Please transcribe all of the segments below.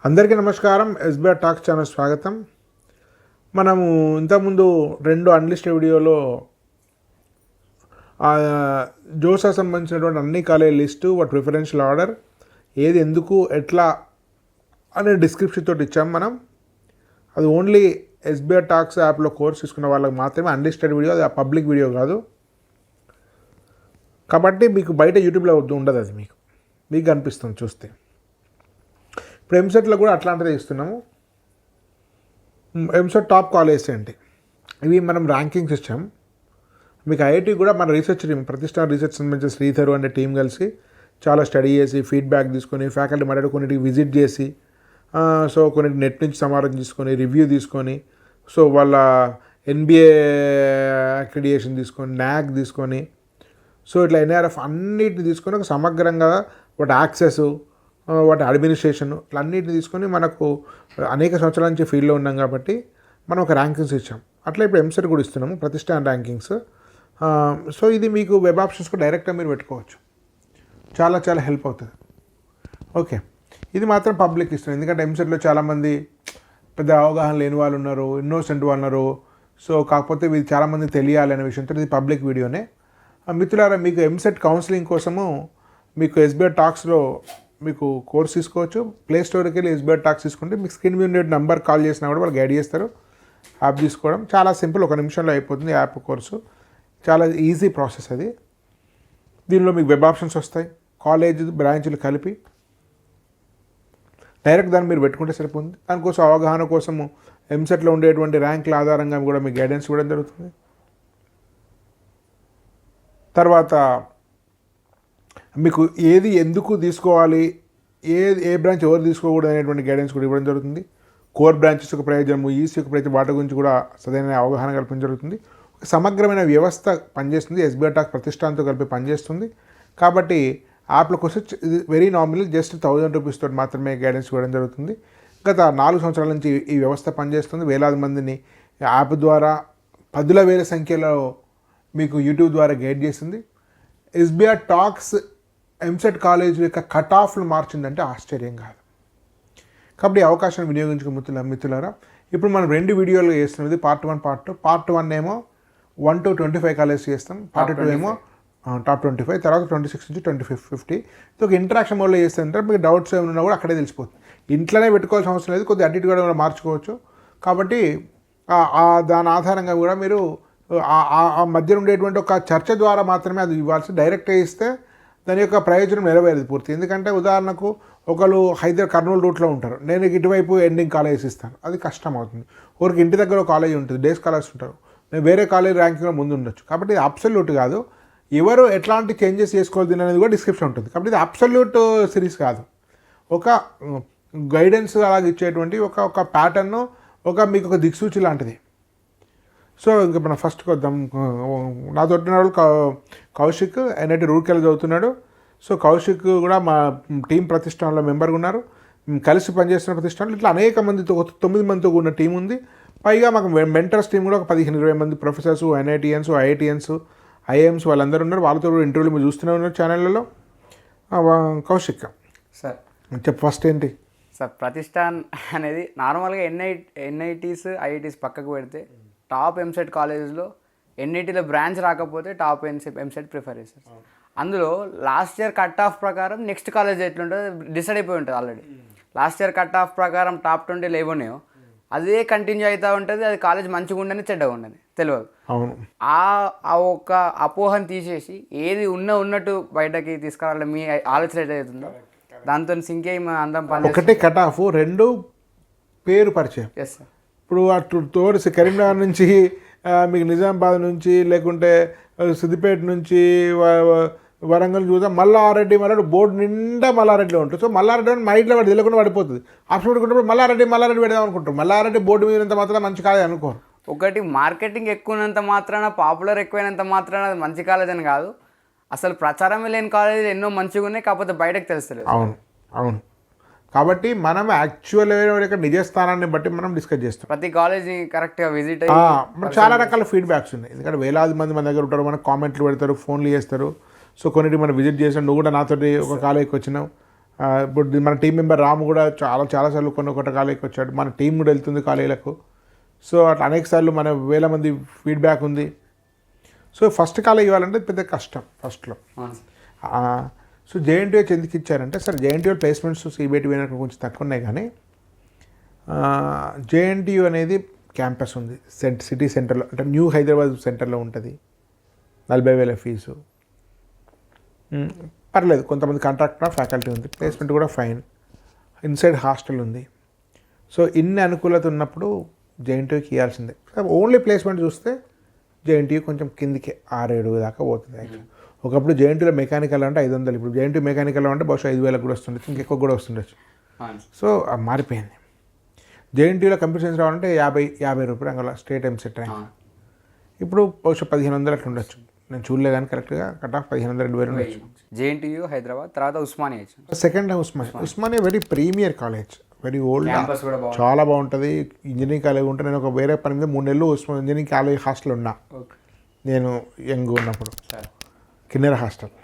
అందరికీ నమస్కారం. SBR talks channel స్వాగతం. మనము ఇంతకుముందు 2 అన్లిస్టెడ్ వీడియోలో జోసా సంబంధించినటువంటి అన్ని కాలేజీ లిస్టు, వాటి ప్రిఫరెన్షియల్ ఆర్డర్, ఏది ఎందుకు ఎట్లా అనే డిస్క్రిప్షన్ తోటి ఇచ్చాం మనం. అది ఓన్లీ ఎస్బీఆర్ టాక్స్ యాప్లో కోర్స్ తీసుకున్న వాళ్ళకి మాత్రమే అన్లిస్టెడ్ వీడియో, అది పబ్లిక్ వీడియో కాదు. కాబట్టి మీకు బయట యూట్యూబ్లో ఉండదు, అది మీకు కనిపిస్తుంది చూస్తే. ఇప్పుడు ఎంసెట్లో కూడా అట్లాంటిదే ఇస్తున్నాము. ఎంసెట్ టాప్ కాలేజెస్ ఏంటి, ఇవి మనం ర్యాంకింగ్స్ ఇచ్చాం. మీకు ఐఐటి కూడా మన రీసెర్చ్ టీమ్, ప్రతిష్టాన రీసెర్చ్ సంబంధించిన శ్రీధర్ అనే టీం కలిసి చాలా స్టడీ చేసి, ఫీడ్బ్యాక్ తీసుకొని, ఫ్యాకల్టీ మాట్లాడి కొన్నిటికి విజిట్ చేసి, సో కొన్నిటి నెట్ నుంచి సమాచారం తీసుకొని, రివ్యూ తీసుకొని, సో వాళ్ళ ఎన్బిఏ అక్రిడియేషన్ తీసుకొని, న్యాక్ తీసుకొని, సో ఇట్లా ఎన్ఆర్ఎఫ్ అన్నిటిని తీసుకొని ఒక సమగ్రంగా వాటి యాక్సెస్, వాటి అడ్మినిస్ట్రేషన్ ఇట్లా అన్నిటిని తీసుకొని, మనకు అనేక సంవత్సరాల నుంచి ఫీల్డ్లో ఉన్నాం కాబట్టి మనం ఒక ర్యాంకింగ్స్ ఇచ్చాం. అట్లా ఇప్పుడు ఎంసెట్ కూడా ఇస్తున్నాము, ప్రతిష్టాన ర్యాంకింగ్స్. సో ఇది మీకు వెబ్ ఆప్షన్స్కి డైరెక్ట్గా మీరు పెట్టుకోవచ్చు, చాలా చాలా హెల్ప్ అవుతుంది. ఓకే, ఇది మాత్రం పబ్లిక్ ఇస్తున్నాం, ఎందుకంటే ఎంసెట్లో చాలామంది పెద్ద అవగాహన లేని వాళ్ళు ఉన్నారు, ఇన్నోసెంట్ వాళ్ళు ఉన్నారు. సో కాకపోతే ఇది చాలామంది తెలియాలి అనే విషయంతో ఇది పబ్లిక్ వీడియోనే. మిత్రులారా, మీకు ఎంసెట్ కౌన్సిలింగ్ కోసము మీకు ఎస్బీఆర్ టాక్స్లో మీకు కోర్స్ తీసుకోవచ్చు. ప్లే స్టోర్కి వెళ్ళి ఎస్బీఆర్ టాక్స్ తీసుకుంటే మీకు స్క్రీన్ మీద ఉండే నెంబర్ కాల్ చేసినా కూడా వాళ్ళు గైడ్ చేస్తారు. యాప్ తీసుకోవడం చాలా సింపుల్, 1 నిమిషంలో అయిపోతుంది యాప్ కోర్సు. చాలా ఈజీ ప్రాసెస్ అది. దీనిలో మీకు వెబ్ ఆప్షన్స్ వస్తాయి, కాలేజ్ బ్రాంచ్లు కలిపి డైరెక్ట్ దాన్ని మీరు పెట్టుకుంటే సరిపోతుంది. దానికోసం అవగాహన కోసము ఎంసెట్లో ఉండేటువంటి ర్యాంకుల ఆధారంగా కూడా మీకు గైడెన్స్ ఇవ్వడం జరుగుతుంది. తర్వాత మీకు ఏది ఎందుకు తీసుకోవాలి, ఏ బ్రాంచ్ ఎవరు తీసుకోకూడదు అనేటువంటి గైడెన్స్ కూడా ఇవ్వడం జరుగుతుంది. కోర్ బ్రాంచెస్ యొక్క ప్రయోజనము, ఈసీ యొక్క ప్రయోజనం, వాటి గురించి కూడా సరైన అవగాహన కల్పించడం జరుగుతుంది. ఒక సమగ్రమైన వ్యవస్థ పనిచేస్తుంది, ఎస్బీఆర్ టాక్స్ ప్రతిష్టానంతో కలిపి పనిచేస్తుంది. కాబట్టి యాప్ల కోసం ఇది వెరీ నామినల్, జస్ట్ 1000 రూపీస్ తోటి మాత్రమే గైడెన్స్ ఇవ్వడం జరుగుతుంది. గత 4 సంవత్సరాల నుంచి ఈ వ్యవస్థ పనిచేస్తుంది. వేలాది మందిని యాప్ ద్వారా 10,000 సంఖ్యలో మీకు యూట్యూబ్ ద్వారా గైడ్ చేసింది. ఎస్బీఆర్ టాక్స్ ఎంసెట్ కాలేజ్ యొక్క కట్ ఆఫ్లు మార్చిందంటే ఆశ్చర్యం కాదు. కాబట్టి అవకాశాన్ని వినియోగించుకున్న మిత్రులారా, ఇప్పుడు మనం 2 వీడియోలు చేస్తున్నది పార్ట్ 1, పార్ట్ 2. పార్ట్ 1 ఏమో 1 to 25 కాలేజ్ చేస్తాం, పార్ట్ 2 ఏమో టాప్ 25, తర్వాత 26 నుంచి 50. ఇది ఒక ఇంటరాక్షన్ మోడ్లో చేస్తుంటే మీకు డౌట్స్ ఏమైనా కూడా అక్కడే తెలిసిపోతుంది. ఇంట్లోనే పెట్టుకోవాల్సిన అవసరం లేదు, కొద్దిగా అటు ఇటు కూడా మార్చుకోవచ్చు. కాబట్టి దాని ఆధారంగా కూడా మీరు ఆ మధ్య ఉండేటువంటి ఒక చర్చ ద్వారా మాత్రమే అది ఇవ్వాల్సి, డైరెక్ట్గా ఇస్తే దాని యొక్క ప్రయోజనం నెరవేరేది పూర్తి. ఎందుకంటే ఉదాహరణకు ఒకరు కర్నూలు రూట్లో ఉంటారు, నేను ఇటువైపు ఎండింగ్ కాలేజెస్ ఇస్తాను, అది కష్టం అవుతుంది. ఒకరికి ఇంటి దగ్గర కాలేజ్ ఉంటుంది, డేస్ కాలేజ్ ఉంటారు, నేను వేరే కాలేజ్ ర్యాంకింగ్లో ముందు ఉండొచ్చు. కాబట్టి ఇది అబ్సల్యూట్ కాదు, ఎవరు ఎట్లాంటి చేంజెస్ చేసుకోవాలి అనేది కూడా డిస్క్రిప్షన్ ఉంటుంది. కాబట్టి ఇది అబ్సల్యూట్ సిరీస్ కాదు, ఒక గైడెన్స్ అలాగే ఇచ్చేటువంటి ఒక ప్యాటర్న్, మీకు ఒక దిక్సూచి లాంటిది. సో ఇంకా మనం ఫస్ట్ వద్దాం. నాతో వాళ్ళు కౌశిక్ ఎన్ఐటి రూర్కెళ్ళి చదువుతున్నాడు. సో కౌశిక్ కూడా మా టీం ప్రతిష్టానంలో మెంబర్గా ఉన్నారు, కలిసి పనిచేస్తున్న ప్రతిష్టానంలో. ఇట్లా అనేక మందితో 9 మందితో కూడిన టీం ఉంది. పైగా మాకు మెంటర్స్ టీం కూడా ఒక 15-20 మంది ప్రొఫెసర్స్, ఎన్ఐటిఎన్స్, ఐఐటిఎన్స్, ఐఏఎమ్స్ వాళ్ళందరూ ఉన్నారు. వాళ్ళతో కూడా ఇంటర్వ్యూలు మీరు చూస్తూనే ఉన్నారు ఛానళ్ళలో. కౌశిక్ సార్ చెప్పు, ఫస్ట్ ఏంటి సార్? ప్రతిష్టాన్ అనేది నార్మల్గా ఎన్ఐటీస్, ఐఐటీస్ పక్కకు పెడితే టాప్ ఎంసెట్ కాలేజెస్లో ఎన్ఐటీలో బ్రాంచ్ రాకపోతే టాప్ ఎంసెట్ ప్రిఫర్ చేస్తారు. అందులో లాస్ట్ ఇయర్ కట్ ఆఫ్ ప్రకారం నెక్స్ట్ కాలేజ్ ఎట్లుంటుందో డిసైడ్ అయిపోయి ఉంటుంది already. Last year cut off ప్రకారం టాప్ 20 లేవనేయో అదే కంటిన్యూ అవుతూ ఉంటుంది. అది కాలేజ్ మంచిగా ఉండని చెడ్డగా ఉండని తెలియదు. అవును, ఆ ఒక్క అపోహను తీసేసి ఏది ఉన్నట్టు బయటకి తీసుకురావాలి మీ ఆలోచన ఏదైతుందో దాంతో సింకే అందం పని. ఒకటే కట్ ఆఫ్, 2 పేరు పరిచయం. Yes sir. ఇప్పుడు అటు తోడిసి కరీంనగర్ నుంచి, మీకు నిజామాబాద్ నుంచి, లేకుంటే సిద్దిపేట నుంచి, వరంగల్ చూద్దాం, మల్లారెడ్డి బోర్డు నిండా మల్లారెడ్డిలో ఉంటుంది. సో మల్లారెడ్డి అని మైండ్లో వాడు తెలియకుండా పడిపోతుంది. ఆప్షన్ పెట్టుకున్నప్పుడు మల్లారెడ్డి పెడదాం అనుకుంటారు. మల్లారెడ్డి బోర్డు మీద మాత్రం మంచి కాలేజ్ అనుకోరు. ఒకటి మార్కెటింగ్ ఎక్కువనంత మాత్రాన, పాపులర్ ఎక్కువైనంత మాత్రాన అది మంచి కాలేజ్ అని కాదు. అసలు ప్రచారమే లేని కాలేజీలు ఎన్నో మంచిగా ఉన్నాయి, కాకపోతే బయటకు తెలుస్తలేదు. అవును. కాబట్టి మనం యాక్చువల్ యొక్క నిజస్థానాన్ని బట్టి మనం డిస్కస్ చేస్తాం. ప్రతి కాలేజీ కరెక్ట్గా విజిట్ మనకు చాలా రకాల ఫీడ్బ్యాక్స్ ఉన్నాయి. ఎందుకంటే వేలాది మంది మన దగ్గర ఉంటారు, మనకు కామెంట్లు పెడతారు, ఫోన్లు చేస్తారు. సో కొన్నిటి మనం విజిట్ చేసాం. నువ్వు కూడా నాతోటి ఒక కాలేజీకి వచ్చినావు, ఇప్పుడు మన టీం మెంబర్ రాము కూడా చాలాసార్లు కొన్ని కాలేజీకి వచ్చాడు, మన టీం కూడా వెళ్తుంది కాలేజీలకు. సో అట్లా అనేక సార్లు మన వేల మంది ఫీడ్బ్యాక్ ఉంది. సో ఫస్ట్ కాలేజ్ ఇవ్వాలంటే పెద్ద కష్టం ఫస్ట్లో. సో జేఎన్టీయూ ఎందుకు ఇచ్చారంటే, సరే జేఎన్టీయూ ప్లేస్మెంట్స్ సిబిఐటి వినర్ కొంచెం తక్కువ ఉన్నాయి, కానీ జేఎన్టీయూ అనేది క్యాంపస్ ఉంది సిటీ సెంటర్లో, అంటే న్యూ హైదరాబాద్ సెంటర్లో ఉంటుంది. 40,000 ఫీజు, పర్లేదు. కొంతమంది కాంట్రాక్ట్ ఫ్యాకల్టీ ఉంది, ప్లేస్మెంట్ కూడా ఫైన్, ఇన్సైడ్ హాస్టల్ ఉంది. సో ఇన్ని అనుకూలత ఉన్నప్పుడు జేఎన్టీయూకి ఇవ్వాల్సిందే. ఓన్లీ ప్లేస్మెంట్ చూస్తే జేఎన్టీయూ కొంచెం కిందికి 6-7 దాకా పోతుంది. యాక్చువల్ ఒకప్పుడు జేఎన్టీయూలో మెకానికల్ అంటే 500, ఇప్పుడు జేఎన్టీయూ మెకానికల్ అంటే బహుశా 5,000 కూడా వస్తుండొచ్చు, ఇంకెక్కువ కూడా వస్తుండొచ్చు. సో మారిపోయింది. జేఎన్టీయూలో కంప్యూటర్ సైన్స్ రావాలంటే 50 రూపాయలు అంగల స్టేట్ ఎంసెట్ ర్యాంక్. ఇప్పుడు బహుశా 1,500 అట్లా ఉండొచ్చు, నేను చూడలే కానీ కరెక్ట్గా కట్ ఆఫ్ 1,500-2,000 ఉండొచ్చు. జేఎన్టీయూ హైదరాబాద్, తర్వాత Osmania. Second Osmania very premier college, very old, చాలా బాగుంటుంది. ఇంజనీరింగ్ కాలేజ్ ఉంటే నేను ఒక వేరే పని మీద 3 నెలలు ఇంజనీరింగ్ కాలేజ్ హాస్టల్ ఉన్నా నేను యంగ్ ఉన్నప్పుడు, కిన్నెర హాస్టల్.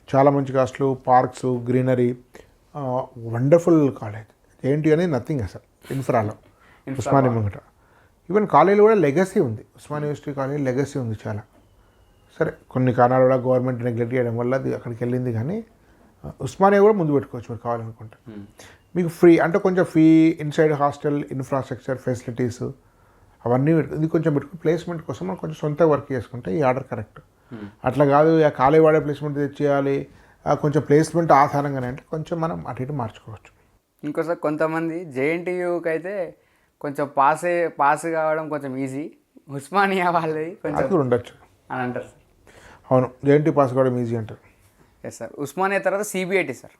చాలా మంచి hostel, parks, greenery, wonderful college. JNTU అనేది నథింగ్ అసలు ఇన్ఫ్రాలో, ఉస్మానియా ముంగట. ఈవెన్ కాలేజీలో కూడా లెగసీ ఉంది, ఉస్మానియా యూనివర్సిటీ కాలేజ్ లెగసీ ఉంది చాలా. సరే కొన్ని కారణాలు కూడా గవర్నమెంట్ నెగ్లెక్ట్ చేయడం వల్ల అది అక్కడికి వెళ్ళింది, కానీ ఉస్మానియా కూడా ముందు పెట్టుకోవచ్చు మీరు కావాలనుకుంటే. మీకు ఫ్రీ అంటే కొంచెం fee, inside hostel, infrastructure, facilities అవన్నీ ఇది కొంచెం పెట్టుకుని ప్లేస్మెంట్ కోసం మనం కొంచెం సొంత వర్క్ చేసుకుంటే ఈ ఆర్డర్ కరెక్ట్. అట్లా కాదు ఆ కాలేజ్ వాడే ప్లేస్మెంట్ తెచ్చేయాలి, కొంచెం ప్లేస్మెంట్ ఆధారంగానే అంటే కొంచెం మనం అటు ఇటు మార్చుకోవచ్చు. ఇంకోసారి కొంతమంది జేఎన్టీయూకి అయితే కొంచెం పాస్ కావడం కొంచెం ఈజీ, ఉస్మానియా వాళ్ళది కొంచెం ఉండొచ్చు అని అంటారు సార్. అవును, జేఎన్టీ పాస్ కావడం ఈజీ అంటారు. Yes sir. ఉస్మానియా తర్వాత సిబిఐటి సార్.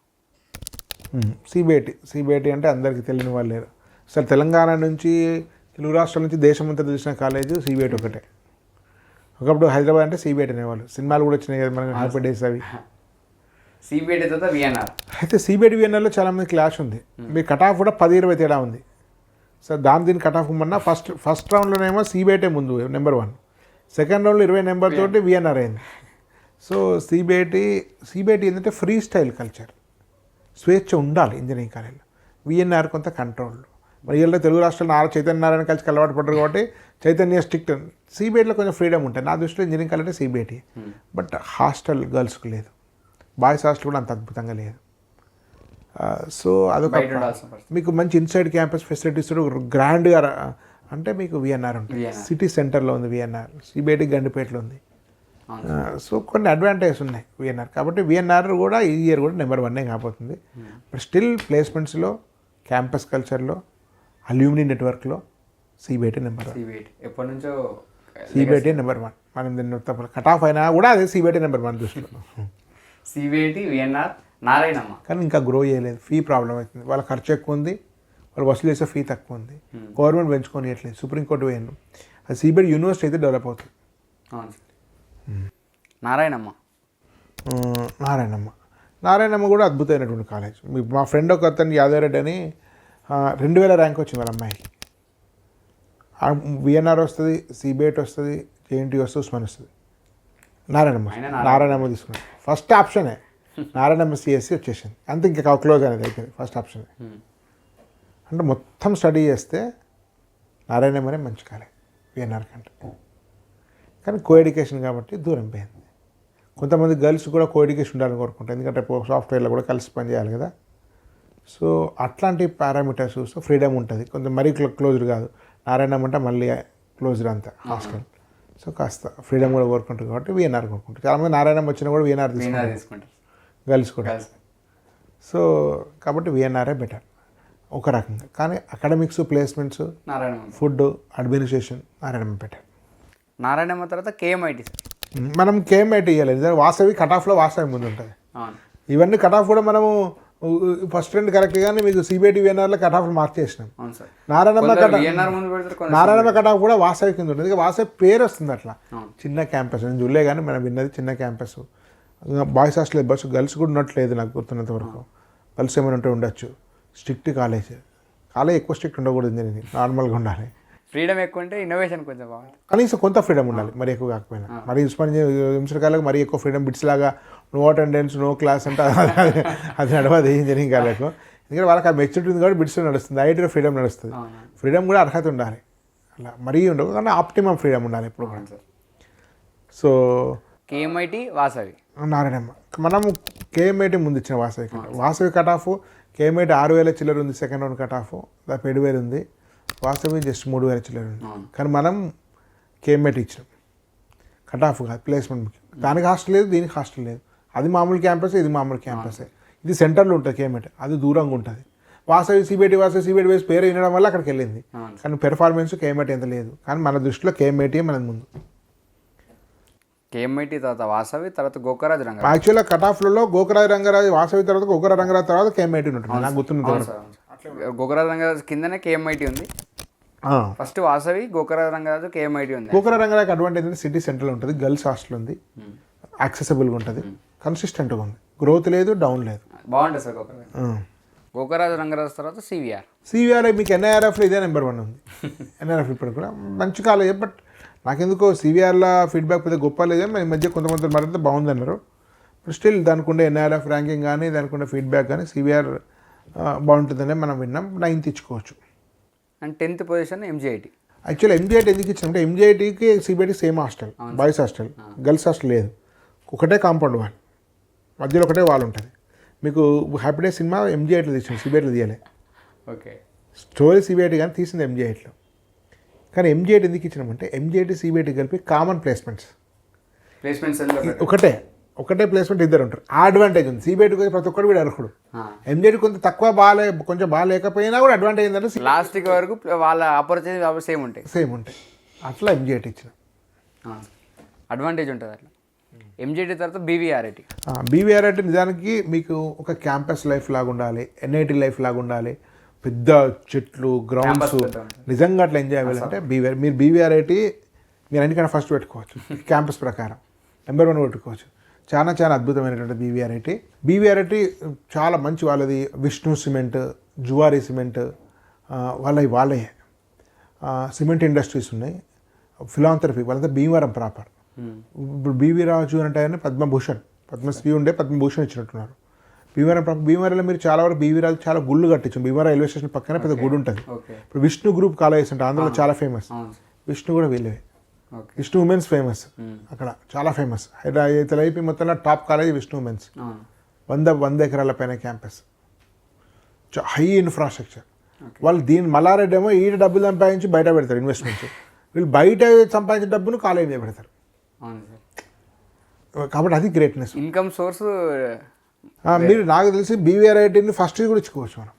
సిబిఐటి అంటే అందరికీ తెలియని వాళ్ళు లేరు. అసలు తెలంగాణ నుంచి, తెలుగు రాష్ట్రాల నుంచి దేశమంతా తెలిసిన కాలేజ్ సిబిఐటి ఒకటే. ఒకప్పుడు హైదరాబాద్ అంటే సిబిఐటి అనేవాళ్ళు, సినిమాలు కూడా వచ్చినాయి కదా మనకి, హ్యాపీ డేస్ అవి. సిబిఐటి తర్వాత విఎన్ఆర్. అయితే సిబిఐటి విఎన్ఆర్లో చాలామంది క్లాష్ ఉంది. మీ కట్ ఆఫ్ కూడా 10-20 తేడా ఉంది. సార్ దీని కట్ ఆఫ్ మొన్న ఫస్ట్ రౌండ్లోనేమో సిబిఐటి ముందు నెంబర్ 1, సెకండ్ రౌండ్లో 20 నెంబర్ తోటి విఎన్ఆర్ అయింది. సో సిబిఐటి ఏంటంటే ఫ్రీ స్టైల్ కల్చర్, స్వేచ్ఛ ఉండాలి ఇంజనీరింగ్ కాలేజీలో. విఎన్ఆర్ కొంత కంట్రోల్. మరి వీళ్ళ తెలుగు రాష్ట్రాల్లో చైతన్య నారాయణ కలిసి అలవాటు పడ్డారు కాబట్టి చైతన్య స్ట్రిక్ట్. సిబిఐటిలో కొంచెం ఫ్రీడమ్ ఉంటుంది. నా దృష్టిలో ఇంజనీరింగ్ కాలేజ్ అంటే సిబిఐటి. బట్ హాస్టల్ గర్ల్స్కి లేదు, బాయ్స్ హాస్టల్ కూడా అంత అద్భుతంగా లేదు. సో అదొక మీకు మంచి ఇన్సైడ్ క్యాంపస్ ఫెసిలిటీస్ గ్రాండ్గా అంటే మీకు విఎన్ఆర్ ఉంటుంది. సిటీ సెంటర్లో ఉంది విఎన్ఆర్, సిబిఐటి గండిపేటలో ఉంది. సో కొన్ని అడ్వాంటేజెస్ ఉన్నాయి విఎన్ఆర్. కాబట్టి విఎన్ఆర్ కూడా ఈ ఇయర్ కూడా నెంబర్ 1 కాబోతుంది. బట్ స్టిల్ ప్లేస్మెంట్స్లో, క్యాంపస్ కల్చర్లో, అల్యూమినీ నెట్వర్క్లో సిబిఐటి నెంబర్ 1. ఎప్పటి నుంచో సిబిఐటి నెంబర్ 1. మనం దీన్ని కట్ ఆఫ్ అయినా కూడా అదే సిబిఐటి నెంబర్ 1 దృష్టిలో. సిబిఐటి, విఎన్ఆర్, నారాయణమ్మ కానీ ఇంకా గ్రో చేయలేదు. ఫీ ప్రాబ్లం అవుతుంది, వాళ్ళ ఖర్చు ఎక్కువ ఉంది, వాళ్ళు వసూలు చేసే ఫీ తక్కువ ఉంది. గవర్నమెంట్ పెంచుకోనియట్లేదు, సుప్రీంకోర్టు పోయాను. అది సిబిఐటి యూనివర్సిటీ అయితే డెవలప్ అవుతుంది. నారాయణమ్మ కూడా అద్భుతమైనటువంటి కాలేజ్. మా ఫ్రెండ్ ఒక అతను యాదవరెడ్డి అని 2000 ర్యాంక్ వచ్చింది వాళ్ళ అమ్మాయికి. విఎన్ఆర్ వస్తుంది, సిబిఐటి వస్తుంది, జేఎన్టీ వస్తుంది, ఉస్మాన్ వస్తుంది. నారాయణమ్మ తీసుకున్నాను ఫస్ట్ ఆప్షనే. నారాయణమ్మ సిఎస్సి వచ్చేసింది అంతే, ఇంకా క్లోజ్ అనేది అయిపోయింది ఫస్ట్ ఆప్షన్. అంటే మొత్తం స్టడీ చేస్తే నారాయణమ్మనే మంచి కాలేజ్ విఎన్ఆర్ కంటే. కానీ కో ఎడ్యుకేషన్ కాబట్టి దూరం పోయింది. కొంతమంది గర్ల్స్ కూడా కో ఎడ్యుకేషన్ ఉండాలని కోరుకుంటారు, ఎందుకంటే సాఫ్ట్వేర్లో కూడా కలిసి పని చేయాలి కదా. సో అట్లాంటి పారామీటర్స్ చూస్తే ఫ్రీడమ్ ఉంటుంది, కొంచెం మరీ క్లోజ్డ్ కాదు. నారాయణం అంటే మళ్ళీ క్లోజ్డ్ అంతా హాస్టల్. సో కాస్త ఫ్రీడమ్ కూడా కోరుకుంటారు కాబట్టి విఎన్ఆర్ కోరుకుంటారు. చాలామంది నారాయణం వచ్చినా కూడా విఎన్ఆర్ తీసుకుంటారు, గర్ల్స్ కూడా. సో కాబట్టి విఎన్ఆర్ఏ బెటర్ ఒక రకంగా. కానీ academics, placements, food, administration Narayanamma better. Narayanamma తర్వాత కేఎంఐటి. మనం కేఎంఐటి ఇవ్వాలి, ఎందుకంటే వాసవి కట్ ఆఫ్లో వాసవి ముందు ఉంటుంది. ఇవన్నీ కట్ ఆఫ్ కూడా మనము ఫస్ట్ 2 కరెక్ట్ కానీ మీకు సిబిఐటి విఎన్ఆర్లో కట్ ఆఫ్లు మార్చేసినాం. నారాయణమ్మ కట్ ఆఫ్ కూడా వాసవి కింద ఉంటుంది, ఎందుకంటే వాసవి పేరు వస్తుంది అట్లా. చిన్న క్యాంపస్ నేను చూడలే కానీ మనం విన్నది చిన్న campus. Boys hostel bus, girls కూడా ఉన్నట్లేదు నాకు గుర్తున్నంత వరకు. గర్ల్స్ ఏమైనా ఉంటే ఉండొచ్చు. స్ట్రిక్ట్ కాలేజ్ ఎక్కువ స్ట్రిక్ట్ ఉండకూడదు, ఇంజనీరింగ్ నార్మల్గా ఉండాలి. ఫ్రీడమ్ ఎక్కువ ఉంటే ఇన్నోవేషన్ కొంచెం బాగుంటుంది. కనీసం కొంత ఫ్రీడమ్ ఉండాలి, మరి ఎక్కువ కాకపోయినా. మరి ఇన్స్పైర్ మరీ ఎక్కువ ఫ్రీడమ్ బిట్స్ లాగా నో అటెండెన్స్ నో క్లాస్ అంటే అది నడవదు ఇంజనీరింగ్ కాలేకు. ఎందుకంటే వాళ్ళకి ఆ మెచ్యూరిటీ ఉంది కాబట్టి బిట్స్ నడుస్తుంది, ఐటీలో ఫ్రీడమ్ నడుస్తుంది. ఫ్రీడమ్ కూడా అర్హత ఉండాలి, అలా మరీ ఉండవు కానీ ఆప్టిమమ్ ఫ్రీడమ్ ఉండాలి ఎప్పుడు కూడా. సో కేఎంఐటి వాసవి నారాయణమ్మ మనం కేఎంఐటి ముందు ఇచ్చిన వాసవి కట్ ఆఫ్ కేఎంఐటి 6,000 చిల్లర ఉంది, సెకండ్ రౌండ్ కట్ ఆఫ్ దాదాపు 7,000 ఉంది, వాసవి జస్ట్ 3,000 చిల్లర ఉంది. కానీ మనం కేఎంఐటి ఇచ్చినాం, కట్ ఆఫ్ కాదు ప్లేస్మెంట్ ముఖ్యం. దానికి హాస్టల్ లేదు, దీనికి హాస్టల్ లేదు. అది మామూలు క్యాంపస్, ఇది మామూలు క్యాంపసే. ఇది సెంటర్లో ఉంటుంది కేఎంఐటి, అది దూరంగా ఉంటుంది. వాసవి సిబిఐటి వేసి పేరు వినడం వల్ల అక్కడికి వెళ్ళింది, కానీ పెర్ఫార్మెన్స్ కేఎంఐటి ఎంత లేదు. కానీ మన దృష్టిలో కేఎంఐటి మన ముందు. కేఎంఐటి తర్వాత వాసవి తర్వాత గోకరాజ్ రంగరాజ్. యాక్చువల్గా కట్ ఆఫ్లలో గోకరాజ్ రంగరాజ్, వాసవి తర్వాత గోకరాజ్ రంగరాజ్ తర్వాత కేఎంఐటి ఉంటుంది నాకు గుర్తున్నది. గోకరాజ్ రంగరాజ్ కిందనే కేఎంఐటి ఉంది. ఫస్ట్ వాసవి, గోకరాజ్ రంగరాజు, కేఎంఐటి ఉంది. గోకరాజ్ రంగరాజ్ అడ్వాంటేజ్ అంటే సిటీ సెంటర్లో ఉంటుంది, గర్ల్స్ హాస్టల్ ఉంది, యాక్సెసిబుల్గా ఉంటుంది, కన్సిస్టెంట్గా ఉంది, గ్రోత్ లేదు, డౌన్ లేదు, బాగుంటుంది సార్ గోకరాజ్. గోకరాజ్ రంగరాజ్ తర్వాత సివిఆర్ మీకు ఎన్ఐఆర్ఎఫ్లో ఇదే నెంబర్ 1 ఉంది. ఎన్ఐఆర్ఎఫ్ ఇప్పుడు కూడా మంచి కాలేజ్, బట్ నాకెందుకో సివిఆర్లో ఫీడ్బ్యాక్ పెద్ద గొప్ప లేదు. ఈ మధ్య కొంతమంది మరింత బాగుందన్నారు. బట్ స్టిల్ దానికి ఉండే ఎన్ఐఆర్ఎఫ్ ర్యాంకింగ్ కానీ దానికి ఉండే ఫీడ్బ్యాక్ కానీ సివిఆర్ బాగుంటుందనే మనం విన్నాం. 9th ఇచ్చుకోవచ్చు. And 10th position MGIT. Actually MGIT ఎందుకు ఇచ్చామంటే ఎంజీఐటికి CBIT same hostel, boys hostel, girls hostel లేదు, ఒకటే కాంపౌండ్ వాల్, మధ్యలో ఒకటే వాల్ ఉంటుంది. మీకు హ్యాపీ డే సినిమా ఎంజీఐట్లో తీసింది, సిబిఐట్లో తీయలే. ఓకే, స్టోరీ సిబిఐటి కానీ తీసింది ఎంజీఐట్లో. కానీ ఎంజీఐటి ఎందుకు ఇచ్చినామంటే ఎంజీఐటి సిబిఐటి కలిపి కామన్ ప్లేస్మెంట్స్ ఒకటే ప్లేస్మెంట్ ఇద్దరు ఉంటారు. ఆ అడ్వాంటేజ్ ఉంది. సిబిఐటికి ప్రతి ఒక్కరు కూడా అర్హుడు. ఎంజీఐటి కొంచెం తక్కువ కొంచెం బాగాలేకపోయినా కూడా అడ్వాంటేజ్ ఏంటంటే లాస్ట్ వరకు వాళ్ళ ఆపర్చునిటీ సేమ్ ఉంటాయి. అట్లా ఎంజీఐటి ఇచ్చిన అడ్వాంటేజ్ ఉంటుంది. అట్లా ఎంజీఐటి తర్వాత బీవీఆర్ఐటి. బీవీఆర్ఐటి నిజానికి మీకు ఒక క్యాంపస్ లైఫ్ లాగా ఉండాలి, ఎన్ఐటి లైఫ్ లాగా ఉండాలి, పెద్ద చెట్లు, గ్రౌండ్స్, నిజంగా అట్లా ఎంజాయ్ అవ్వాలంటే మీరు బీవీఆర్ఐటి మీరు అన్నికన్నా ఫస్ట్ పెట్టుకోవచ్చు. క్యాంపస్ ప్రకారం నెంబర్ 1 పెట్టుకోవచ్చు. చాలా అద్భుతమైనటువంటి బీవీఆర్ఐటి చాలా మంచి. వాళ్ళది విష్ణు సిమెంట్, జువారీ సిమెంట్, వాళ్ళే సిమెంట్ ఇండస్ట్రీస్ ఉన్నాయి. ఫిలాంథరపీ వాళ్ళంతా భీమవరం ప్రాపర్. ఇప్పుడు బీవీ రాజు అంటే ఆయన పద్మశ్రీ ఉండే పద్మభూషణ్ ఇచ్చినట్టున్నారు. భీమవరంలో మీరు చాలా వరకు బీవీ రాజు చాలా గుళ్ళు కట్టించాం. భీమవరం రైల్వే స్టేషన్ పక్కనే పెద్ద గుడి ఉంటుంది. ఇప్పుడు విష్ణు గ్రూప్ కాలేజెస్ అంటే ఆంధ్రలో చాలా ఫేమస్. విష్ణు కూడా వీళ్ళే. విష్ణు ఉమెన్స్ ఫేమస్, అక్కడ చాలా ఫేమస్. హైదరాబాద్ మొత్తంలో టాప్ కాలేజ్ విష్ణు ఉమెన్స్. 100 ఎకరాల పైన క్యాంపస్, హై ఇన్ఫ్రాస్ట్రక్చర్. వాళ్ళు మల్లారెడ్డి ఏమో ఈడ డబ్బులు సంపాదించి బయట పెడతారు ఇన్వెస్ట్మెంట్స్, వీళ్ళు బయట సంపాదించిన డబ్బును కాలేజ్ మీద పెడతారు. కాబట్టి అది గ్రేట్నెస్, ఇన్కమ్ సోర్స్. మీరు నాకు తెలిసి బీవీఆర్ఐటీని ఫస్ట్ కూడా ఇచ్చుకోవచ్చు మనం.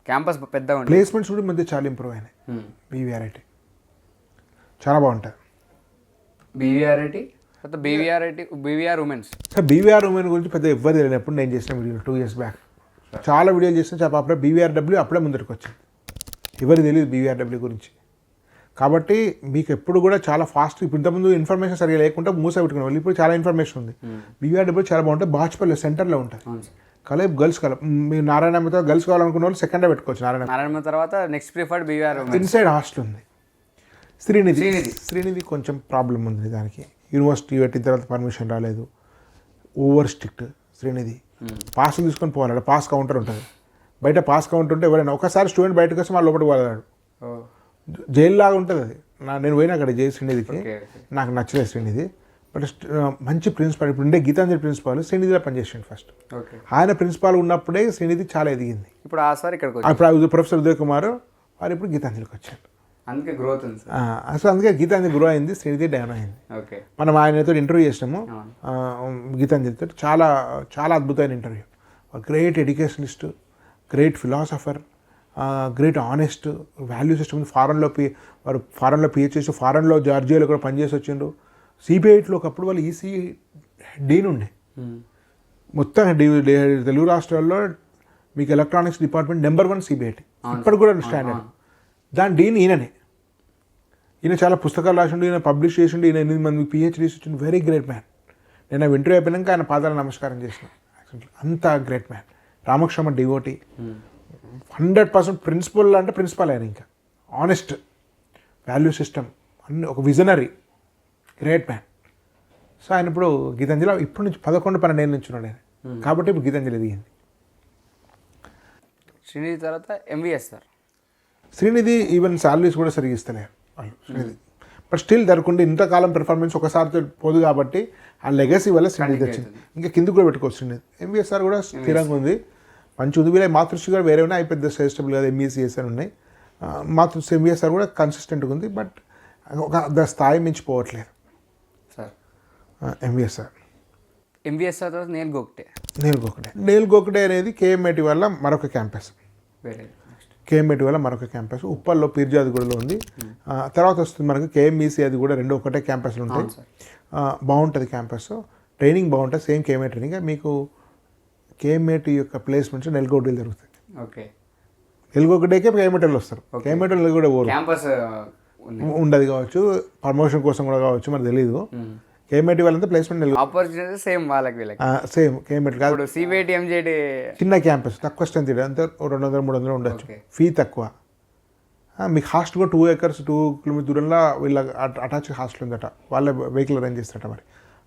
క్యాంపస్ పెద్దగా ఉంటుంది, ప్లేస్మెంట్స్ కూడా మధ్య చాలా ఇంప్రూవ్ అయినాయి. బీవీఆర్ఐటీ చాలా బాగుంటుంది. BVR women's. Sir BVR women గురించి పెద్ద ఎవ్వరు తెలియనప్పుడు నేను చేసిన వీడియో 2 years బ్యాక్ చాలా వీడియోలు చేసిన చాలా అప్పుడే బీవీఆర్డబ్ల్యూ అప్పుడే ముందరికి వచ్చింది. ఎవరు తెలియదు బీవీఆర్డబ్ల్యూ గురించి. కాబట్టి మీకు ఎప్పుడు కూడా చాలా ఫాస్ట్. ఇప్పుడు ఇంతకుముందు ఇన్ఫర్మేషన్ సరిగా లేకుండా పెట్టుకునే వాళ్ళు ఇప్పుడు చాలా ఇన్ఫర్మేషన్ ఉంది. బీవీఆర్డబ్ల్యూ చాలా బాగుంటుంది. బాచుపల్లి సెంటర్లో ఉంటుంది. కలే గర్ల్స్ మీరు నారాయణమ్మతో గర్ల్స్ కావాలనుకున్న వాళ్ళు సెకండే పెట్టుకోవచ్చు. నారాయణ తర్వాత next preferred BVR inside hostel ఉంది. శ్రీనిధి కొంచెం ప్రాబ్లం ఉంది దానికి. యూనివర్సిటీ పెట్టిన తర్వాత పర్మిషన్ రాలేదు, ఓవర్ స్ట్రిక్ట్. శ్రీనిధి పాస్ తీసుకొని పోవాలి, పాస్ కౌంటర్ ఉంటుంది. బయట పాస్ కౌంటర్ ఉంటే ఎవరైనా ఒకసారి స్టూడెంట్ బయటకు వస్తే వాళ్ళు లోపలికి పోలేడు. జైలు లాగా ఉంటుంది అది. నేను పోయినా అక్కడ శ్రీనిధికి, నాకు నచ్చలేదు శ్రీనిధి. బట్ మంచి ప్రిన్సిపాల్. ఇప్పుడు ఉండే గీతాంజలి ప్రిన్సిపాల్ శ్రీనిధిలో పనిచేసిండు ఫస్ట్. ఆయన ప్రిన్సిపాల్ ఉన్నప్పుడే శ్రీనిధి చాలా ఎదిగింది. ఇప్పుడు ప్రొఫెసర్ ఉదయ్ కుమార్ వారు ఇప్పుడు గీతాంజలికి వచ్చారు. అందుకే గ్రోత్ ఉంది అసలు. అందుకే గీతాంజలి గ్రో అయింది, శ్రీనిధి డౌన్ అయింది. మనం ఆయనతో ఇంటర్వ్యూ చేసినాము గీతాంజలితో. చాలా అద్భుతమైన interview. Great educationist, great philosopher, great honest, value system. వారు ఫారెన్లో పిహెచ్ చేసి ఫారెన్లో జార్జియాలో కూడా పనిచేసి వచ్చిండ్రు. సిబిఐట్లో ఒకప్పుడు వాళ్ళు ఈసీ డీన్ ఉండే. మొత్తం తెలుగు రాష్ట్రాల్లో మీకు ఎలక్ట్రానిక్స్ డిపార్ట్మెంట్ నెంబర్ 1 సిబిఐటి ఇప్పుడు కూడా స్టాండర్డ్. దాని డీన్ ఈయననే. ఈయన చాలా పుస్తకాలు రాసిండు, ఈయన పబ్లిష్ చేసిండు, ఈయన 8 మందికి పిహెచ్డీస్ వచ్చిండు. Very great man. నేను ఇంటర్వ్యూ అయిపోయాక ఆయన పాదాల నమస్కారం చేసిన. అంత great man. Ramakrishna devotee, 100% principal అంటే ప్రిన్సిపల్ ఆయన. ఇంకా ఆనెస్ట్, వాల్యూ సిస్టమ్ అన్ని ఒక విజనరీ గ్రేట్ మ్యాన్. సో ఆయన ఇప్పుడు గీతాంజలి ఇప్పటి నుంచి 11-12 ఏళ్ళ నుంచి ఉన్నాడు ఆయన. కాబట్టి ఇప్పుడు గీతాంజలి ఎదిగింది. శ్రీనిధి తర్వాత MVS sir. Srinidhi even salaries కూడా సరిగ్గా ఇస్తలేరు వాళ్ళు శ్రీనిధి. బట్ స్టిల్ దొరకండి ఇంతకాలం పెర్ఫార్మెన్స్ ఒకసారి పోదు కాబట్టి ఆ లెగసీ వల్ల శ్రీనిధి వచ్చింది. ఇంకా కిందకు కూడా పెట్టుకోవచ్చు శ్రీనిధి. ఎంవిఎస్ఆర్ కూడా స్థిరంగా ఉంది, మంచి ఉంది. వీళ్ళ మాతృశ్రీ కూడా వేరే ఉన్నాయి, అవి పెద్ద స్టేబుల్ కాదు. ఎంఈసీఎస్ అని ఉన్నాయి. మాతృశ్రీ ఎంవిఎస్ఆర్ కూడా కన్సిస్టెంట్గా ఉంది, బట్ ఒక స్థాయి మించిపోవట్లేదు సార్. ఎంవిఎస్ఆర్ ఎంవిఎస్ఆర్ తర్వాత నేల్ గోకటే అనేది కేఎంఐటి వల్ల మరొక క్యాంపస్. వేరే కేఎంఐటి వల్ల మరొక క్యాంపస్ ఉప్పల్లో పీర్జాదిగూడలో ఉంది. తర్వాత వస్తుంది మనకు కేఎంఈసీ, అది కూడా రెండు ఒకటే క్యాంపస్లు ఉంటాయి. బాగుంటుంది క్యాంపస్, ట్రైనింగ్ బాగుంటుంది. Same KMI training. మీకు కేఎంఐటి యొక్క ప్లేస్మెంట్స్ నెలకొకటిలో జరుగుతాయి. ఓకే, నెలకొకటికే కేఎంఐటీలు వస్తారు. కేఎంఐటీలు నెలకొకటి పోరు, క్యాంపస్ ఉండదు కావచ్చు, ప్రమోషన్ కోసం కూడా కావచ్చు, మనకు తెలియదు. కేఎంఐటి వాళ్ళంతా ప్లేస్మెంట్ ఆపర్చునిటీ సేమ్ వాళ్ళకి వీళ్ళకి సేమ్ కేఎంఐటి కాదు. ఇప్పుడు సిబిఐటి ఎంజేడి చిన్న క్యాంపస్, తక్కువ స్ట్రెంత్, అంతా 200-300 ఉండొచ్చు. ఫీ తక్కువ. మీకు హాస్టల్ కూడా 2 acres 2 kilometers దూరంలో వీళ్ళ అటాచ్ హాస్టల్ ఉందట. వాళ్ళ వెహికల్ అరేంజ్ చేస్తారట. మరి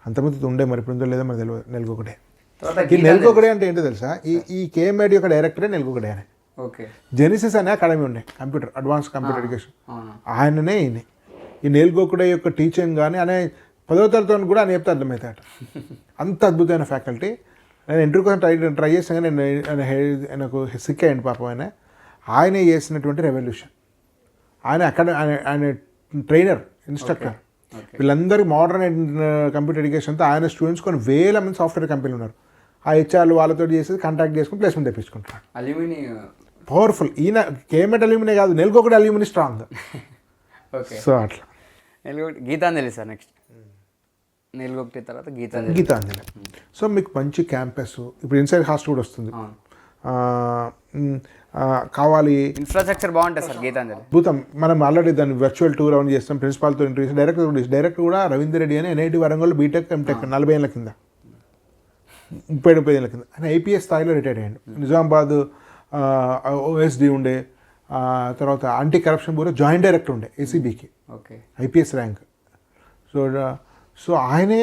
అంతమంది ఉండే, మరి ఇప్పుడు ఉందో లేదో మరి తెలియదు. నెలకొకటే. ఈ నెలకొకటే అంటే ఏంటో తెలుసా? ఈ కేఎంఐటి యొక్క డైరెక్టరే నెలకొకటే అని. ఓకే, జెనిసిస్ అనే అకాడమీ ఉండే, కంప్యూటర్ అడ్వాన్స్ కంప్యూటర్ ఎడ్యుకేషన్, ఆయననే ఈయన. ఈ నెలకొకటే యొక్క టీచింగ్ కానీ అనే 10వ తరగతి కూడా ఆయన చెప్తే అర్థమవుతాయట. అంత అద్భుతమైన ఫ్యాకల్టీ. నేను ఇంటర్వ్యూ కోసం ట్రై చేసాను, కానీ నాకు సిక్ అయ్యండి పాపం. ఆయనే చేసినటువంటి రెవల్యూషన్. ఆయన ట్రైనర్, ఇన్స్ట్రక్టర్. వీళ్ళందరూ మోడర్న్ కంప్యూటర్ ఎడ్యుకేషన్తో ఆయన స్టూడెంట్స్ కొన్ని వేల మంది సాఫ్ట్వేర్ కంపెనీలు ఉన్నారు. ఆ హెచ్ఆర్లు వాళ్ళతో చేసి కాంటాక్ట్ చేసుకుని ప్లేస్మెంట్ తెప్పించుకుంటారు. Alumni powerful. ఈయన కేఎంఐటి అల్యూమినే కాదు, నెలకొకటి అల్యూమిని స్ట్రాంగ్. ఓకే, సో అట్లా. Geethanjali sir next. నెలకొకటి తర్వాత గీతాంజలి. సో మీకు మంచి క్యాంపస్. ఇప్పుడు ఇన్సైడ్ హాస్టల్ కూడా వస్తుంది. కావాలి, ఇన్ఫ్రాస్ట్రక్చర్ బాగుంటుంది సార్ గీతాంజలి. అద్భుతం. మనం ఆల్రెడీ దాన్ని వర్చువల్ టూర్ అవన్నీ చేస్తాం. ప్రిన్సిపాల్తో ఇంటర్వ్యూస్, డైరెక్టర్ కూడా రవీందర్ రెడ్డి అని ఎన్ఐటి వరంగల్ బీటెక్ ఎంటెక్ 40 ఏళ్ళ కింద, 30 ఏళ్ళ కింద ఆయన ఐపీఎస్ స్థాయిలో రిటైర్ అయ్యాడు. నిజామాబాద్ ఓఎస్డి ఉండే, తర్వాత anti corruption bureau joint director ఉండే ఏసీబీకి, ఓకే, ఐపీఎస్ ర్యాంక్. సో ఆయనే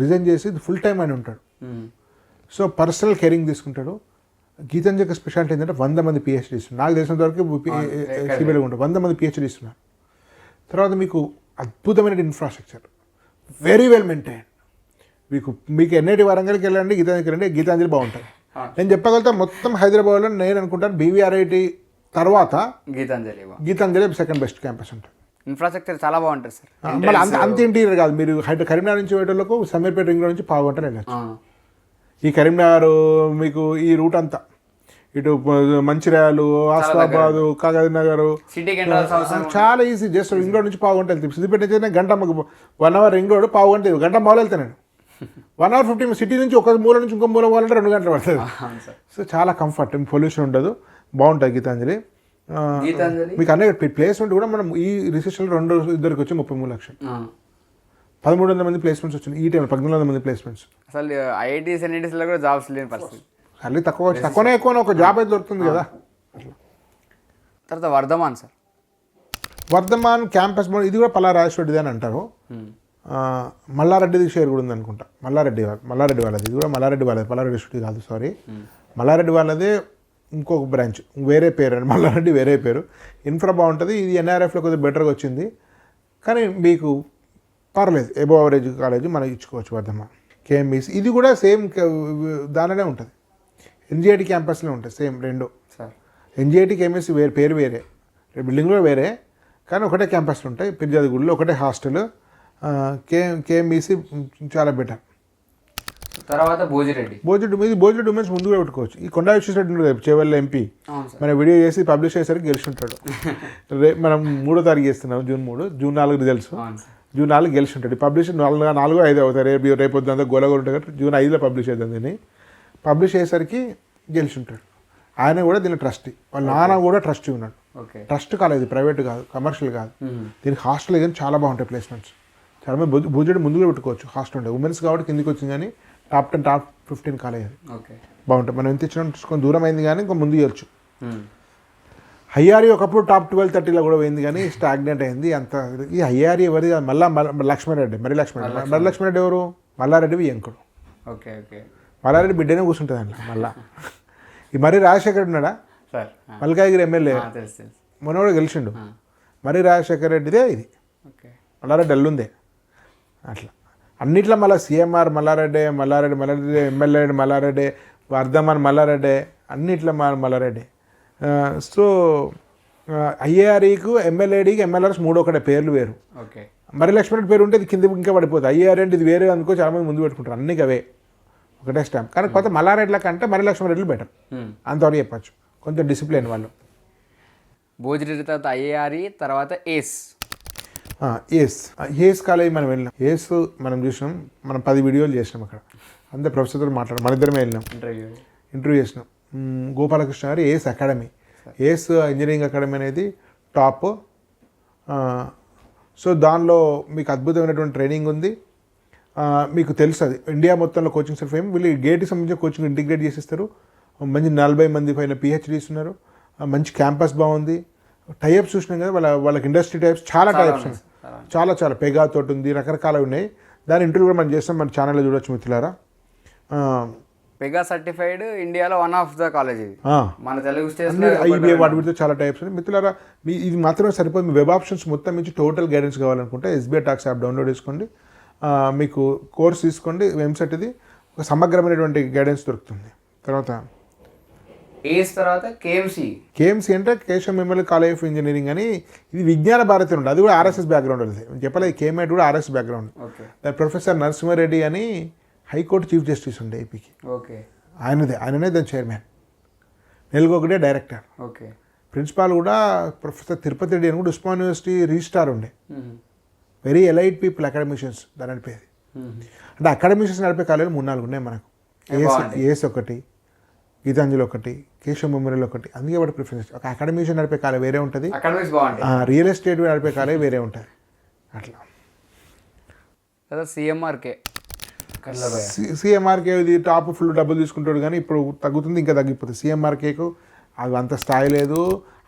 రిజైన్ చేసి ఫుల్ టైం ఆయన ఉంటాడు. సో పర్సనల్ కేరింగ్ తీసుకుంటాడు. గీతాంజలి యొక్క స్పెషాలిటీ ఏంటంటే 100 మంది పిహెచ్డీ ఇస్తున్నారు. నాకు తెలిసినంత వరకు సిబిఐలో ఉంటారు. 100 మంది పిహెచ్డీ ఇస్తున్నారు. తర్వాత మీకు అద్భుతమైన ఇన్ఫ్రాస్ట్రక్చర్, వెరీ వెల్ మెయింటైన్. మీకు ఎన్ఐటి వరంగల్కి వెళ్ళండి, గీతాంజలికి వెళ్ళండి, గీతాంజలి బాగుంటుంది. నేను చెప్పగలుగుతా మొత్తం హైదరాబాద్లో నేను అనుకుంటాను బీవీఆర్ఐటి తర్వాత గీతాంజలి సెకండ్ బెస్ట్ క్యాంపస్ ఉంటుంది. ఇన్ఫ్రాస్ట్రక్చర్ చాలా బాగుంటుంది సార్. మళ్ళీ అంత ఇంటీరియర్ కాదు. మీరు కరీంనగర్ నుంచి పోయేటోళ్ళకు సమీర్పేట రింగ్ రోడ్ నుంచి పావుగంట వెళ్ళచ్చు. ఈ కరీంనగర్ మీకు ఈ రూట్ అంతా ఇటు మంచిర్యాలు, ఆసిఫాబాదు, కాగజ్నగర్ చాలా ఈజీ. జస్ట్ రింగ్ రోడ్ నుంచి పావుగంట వెళ్తాం. సిద్దిపేట నుంచి గంట, మాకు 1 hour రింగ్ రోడ్, పావుగంట, గంట మాలు వెళ్తాను నేను. 1 hour 15 సిటీ నుంచి ఒక మూల నుంచి ఇంకో మూల పోవాలంటే 2 గంటలు పడుతుంది. సో చాలా కంఫర్ట్, పొల్యూషన్ ఉండదు, బాగుంటుంది గీతాంజలి. మీకు అనే ప్లేస్మెంట్ కూడా మనం ఈ రిసెషన్లో 2 వచ్చి 33 లక్షలు, 1300 మంది ప్లేస్మెంట్స్ వచ్చింది. ఈ టైంలో 1400 మంది ప్లేస్మెంట్స్. అసలు ఐఐటీస్ ఎన్ఐటీస్లో కూడా జాబ్స్ లేని పరిస్థితి. అల్లి తక్కువనే ఎక్కువ ఒక జాబ్ అయితే దొరుకుతుంది కదా. తర్వాత Vardhaman sir. Vardhaman campus board, ఇది కూడా పల్లారాజేశ్వరిది అని అంటారు. మల్లారెడ్డిది షేర్ కూడా ఉంది అనుకుంటా. మల్లారెడ్డి వాళ్ళది. ఇది కూడా మల్లారెడ్డి వాళ్ళది, పల్లారెడ్డి కాదు, సారీ. మల్లారెడ్డి వాళ్ళదే ఇంకొక బ్రాంచ్, వేరే పేరు అండి. మల్లారెడ్డి వేరే పేరు. ఇన్ఫ్రా బాగుంటుంది. ఇది ఎన్ఆర్ఎఫ్లో కొద్దిగా బెటర్గా వచ్చింది, కానీ మీకు పర్లేదు, ఎబో అవరేజ్ కాలేజ్ మనం ఇచ్చుకోవచ్చు. వర్ధమాన్ కేఎంఈసీ ఇది కూడా సేమ్ దానిలోనే ఉంటుంది. ఎన్జిఐటి క్యాంపస్లో ఉంటాయి సేమ్ రెండు. ఎన్జిఐటి కేఎంఈసీ పేరు వేరే, బిల్డింగ్లో వేరే, కానీ ఒకటే క్యాంపస్లు ఉంటాయి. పిర్జాదిగూడలో ఒకటే హాస్టల్. కేఎంఈసీ చాలా బెటర్. తర్వాత భోజిరెడ్డి ఉమెన్స్ ముందుగా పెట్టుకోవచ్చు. ఈ కొండా విశ్వేశ్వరరెడ్డి చేవల్ల ఎంపీ మన వీడియో చేసి పబ్లిష్ చేసేసరికి గెలుచుంటాడు. మనం 3వ తారీఖు చేస్తున్నాం, June 3, June 4 రిజల్ట్స్. June 4 గెలుచుంటాడు. పబ్లిష్ 4, 5 అవుతాయి. రేపు వద్దంతా గోలగోలు ఉంటుంది కాబట్టి June 5లో పబ్లిష్ అవుతుంది. దీన్ని పబ్లిష్ అయ్యేసరికి గెలుచుంటాడు. ఆయన కూడా దీని ట్రస్టీ, వాళ్ళ నాన్న కూడా ట్రస్టీ ఉన్నాడు. ట్రస్ట్ కాలేదు, ప్రైవేట్ కాదు, కమర్షియల్ కాదు. దీనికి హాస్టల్ కానీ చాలా బాగుంటాయి ప్లేస్మెంట్స్. చాలా మంది భోజనం ముందుగా పెట్టుకోవచ్చు. హాస్టల్ ఉంటాయి. ఉమెన్స్ కాబట్టి కిందికి వచ్చింది, కానీ టాప్ 10 టాప్ 15 కాలేదు. బాగుంటుంది. మనం ఎంత ఇచ్చినా చూసుకొని దూరం అయింది, కానీ ఇంకా ముందు ఇవ్వచ్చు. హయ్యారీ ఒకప్పుడు టాప్ 12-13లో కూడా పోయింది కానీ స్టాగ్నెంట్ అయింది అంత. ఈ హయ్యారీ ఎవరి మళ్ళీ లక్ష్మణరెడ్డి మర్రి ఎవరు? మల్లారెడ్డి వియంకుడు. Okay okay. మల్లారెడ్డి బిడ్డనే కూర్చుంటుంది అందులో మళ్ళా. ఈ మర్రి రాజశేఖర్ ఉన్నాడా? సార్ మల్కాజ్గిరి ఎమ్మెల్యే తెలుసు తెలుసు. మొన్న కూడా గెలిచిండు. మర్రి రాజశేఖర్ రెడ్డిదే ఇది. ఓకే. మల్లారెడ్డి అల్లుందే అట్లా. అన్నిట్లో మళ్ళీ సీఎంఆర్ మల్లారెడ్డి ఎమ్మెల్యే మల్లారెడ్డి, వర్ధమాన్ మల్లారెడ్డి, అన్నిట్లో మల్లారెడ్డి. సో ఐఏఆర్ఈకు ఎమ్మెల్యేడికి ఎమ్మెల్యేస్ మూడు ఒకటే పేర్లు వేరు. ఓకే. మరి లక్ష్మణ్ పేరు ఉంటే ఇది కింద ఇంకా పడిపోతుంది. ఐఏఆర్ అంటే ఇది వేరే అనుకో చాలామంది ముందు పెట్టుకుంటారు. అన్నీ అవే ఒకటే స్టాంప్. కానీ కొత్త మల్లారెడ్ల కంటే మరి లక్ష్మణ్ రెడ్లు బెటర్ అంతవరకు చెప్పచ్చు. కొంచెం డిసిప్లిన్ వాళ్ళు. భోజరెడ్డి తర్వాత ఐఏఆర్ఈ తర్వాత ఏస్ కాలేజ్ మనం వెళ్ళినాం. ఏస్ మనం చూసినాం. మనం 10 వీడియోలు చేసినాం అక్కడ. అందరు ప్రొఫెసర్తో మాట్లాడాం. మన ఇద్దరమే వెళ్ళినాం, ఇంటర్వ్యూ చేసినాం. గోపాలకృష్ణ గారు ఏస్ అకాడమీ, ఏస్ ఇంజనీరింగ్ అకాడమీ అనేది టాప్. సో దానిలో మీకు అద్భుతమైనటువంటి ట్రైనింగ్ ఉంది. మీకు తెలుసు అది ఇండియా మొత్తంలో కోచింగ్ సెంటర్ ఫేమ్. వీళ్ళు గేట్కి సంబంధించిన కోచింగ్ ఇంటిగ్రేట్ చేసిస్తారు. మంచి 40 మంది పైన పిహెచ్డీస్ ఉన్నారు. మంచి క్యాంపస్ బాగుంది. టైప్స్ చూసినాం కదా వాళ్ళకి ఇండస్ట్రీ టైప్స్ చాలా టైప్స్ ఉన్నాయి. చాలా పెగా తోటి ఉంది, రకరకాలు ఉన్నాయి. దాని ఇంటర్వ్యూ కూడా మనం చేస్తాం, మన ఛానల్లో చూడొచ్చు మిత్రులారా. పెగా సర్టిఫైడ్ ఇండియాలో వన్ ఆఫ్ ద కాలేజ్ ఇది. మన తెలుగు ఐబీఏ వాటి వీటితో చాలా టైప్స్ ఉన్నాయి మిత్రులారా. ఇది మాత్రమే సరిపోదు. మీ వెబ్ ఆప్షన్స్ మొత్తం నుంచి టోటల్ గైడెన్స్ కావాలనుకుంటే ఎస్బీఐ టాక్స్ యాప్ డౌన్లోడ్ చేసుకోండి. మీకు కోర్స్ తీసుకోండి. వెబ్సైట్ ఇది ఒక సమగ్రమైనటువంటి గైడెన్స్ దొరుకుతుంది. తర్వాత కేఎంసీ అంటే Keshava memorial college of engineering అని, ఇది విజ్ఞాన భారతి ఉండే, అది కూడా ఆర్ఎస్ఎస్ బ్యాక్గ్రౌండ్. అది చెప్పలేదు, కేఎంఐటి కూడా ఆర్ఎస్ బ్యాక్గ్రౌండ్. ప్రొఫెసర్ నరసింహారెడ్డి అని హైకోర్టు చీఫ్ జస్టిస్ ఉండే ఏపీకి. ఆయననే దాని చైర్మన్. నెలకొకటే డైరెక్టర్. ప్రిన్సిపాల్ కూడా ప్రొఫెసర్ తిరుపతి రెడ్డి అని కూడా ఉస్మాన్ యూనివర్సిటీ రిజిస్ట్రార్ ఉండే. వెరీ ఎలైట్ పీపుల్ అకాడమిషియన్స్ దాని నడిపేది. అంటే అకాడమిషియన్స్ నడిపే కాలేజీలు 3-4 ఉన్నాయి మనకు. ఏఎస్ ఒకటి, గీతాంజలి ఒకటి, కేశవ మెమోరియల్ ఒకటి. అందుకే వాటి ప్రిఫరెన్స్. ఒక అకాడమిషియన్ నడిపే కాలేజ్ వేరే ఉంటుంది, రియల్ ఎస్టేట్ నడిపే కాలేజ్ వేరే ఉంటుంది. అట్లా సిఎంఆర్కే ఇది టాప్ ఫుల్ డబ్బులు తీసుకుంటాడు కానీ ఇప్పుడు తగ్గుతుంది, ఇంకా తగ్గిపోతుంది. సిఎంఆర్కేకు అది అంత స్థాయి లేదు,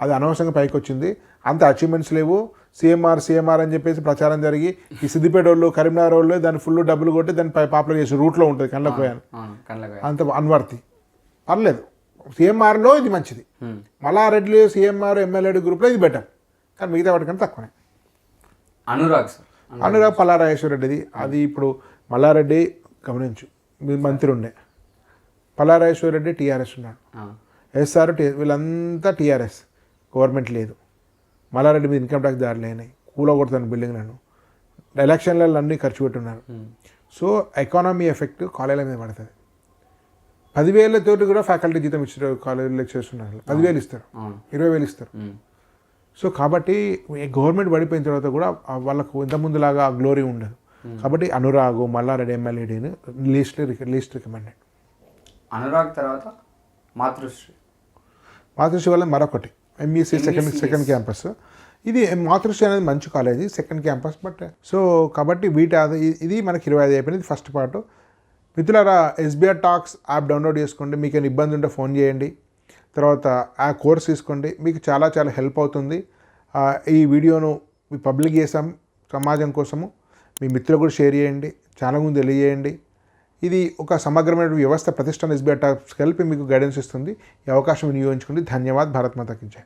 అది అనవసరంగా పైకి వచ్చింది, అంత అచీవ్మెంట్స్ లేవు. సిఎంఆర్ అని చెప్పేసి ప్రచారం జరిగి ఈ సిద్దిపేట వాళ్ళు, కరీంనగర్ వాళ్ళు దాన్ని ఫుల్ డబ్బులు కొట్టి దాన్ని పాపులర్ చేసి రూట్లో ఉంటుంది కళ్ళపోయాను. అంత అన్వర్తి పర్లేదు. సిఎంఆర్లో ఇది మంచిది. మల్లారెడ్డి సిఎంఆర్ ఎమ్మెల్యే గ్రూప్లో ఇది బెటర్, కానీ మిగతా వాటికంటే తక్కువనే. అనురాగ్ పల్లారాజేశ్వర రెడ్డిది. అది ఇప్పుడు మల్లారెడ్డి గమనించు, మీరు మంత్రి ఉండే, పల్లారాజేశ్వర రెడ్డి టీఆర్ఎస్ ఉన్నాడు, ఎస్ఆర్ వీళ్ళంతా టీఆర్ఎస్, గవర్నమెంట్ లేదు. మల్లారెడ్డి మీద ఇన్కమ్ ట్యాక్స్ దాడులు అయినాయి, కూలగొడుతాను బిల్డింగ్లను, ఎలక్షన్లలో అన్నీ ఖర్చు పెట్టున్నారు. సో ఎకానమీ ఎఫెక్ట్ కాలేజీల మీద పడుతుంది. 10,000 కూడా ఫ్యాకల్టీ జీతం ఇచ్చారు. కాలేజీ లెక్చర్స్ ఉన్నారు, 10,000 ఇస్తారు, 20,000 ఇస్తారు. సో కాబట్టి గవర్నమెంట్ పడిపోయిన తర్వాత కూడా వాళ్ళకు ఇంతకుముందులాగా గ్లోరీ ఉండదు. కాబట్టి అనురాగ్, మల్లారెడ్డి ఎమ్మెల్యేడీని లీస్ట్ రికమెండెడ్. అనురాగ్ తర్వాత మాతృశ్రీ వల్ల మరొకటి ఎంఈసీ సెకండ్ క్యాంపస్. ఇది మాతృశ్రీ అనేది మంచి college, second campus. But so కాబట్టి ఇది మనకి 25 అయిపోయింది ఫస్ట్ పార్ట్. మిత్రులారా, ఎస్బీఐ టాక్స్ యాప్ డౌన్లోడ్ చేసుకోండి. మీకు ఏమైనా ఇబ్బంది ఉంటే ఫోన్ చేయండి. తర్వాత ఆ కోర్స్ తీసుకోండి, మీకు చాలా హెల్ప్ అవుతుంది. ఈ వీడియోను మీ పబ్లిక్ చేసాం సమాజం కోసము. మీ మిత్రులకు కూడా షేర్ చేయండి, చాలా ముందు తెలియజేయండి. ఇది ఒక సమగ్రమైన వ్యవస్థ. ప్రతిష్టాన ఎస్బీఐ టాక్స్ కలిపి మీకు గైడెన్స్ ఇస్తుంది. ఈ అవకాశం వినియోగించుకోండి. ధన్యవాద్. భారత్ మాతా కీ జై.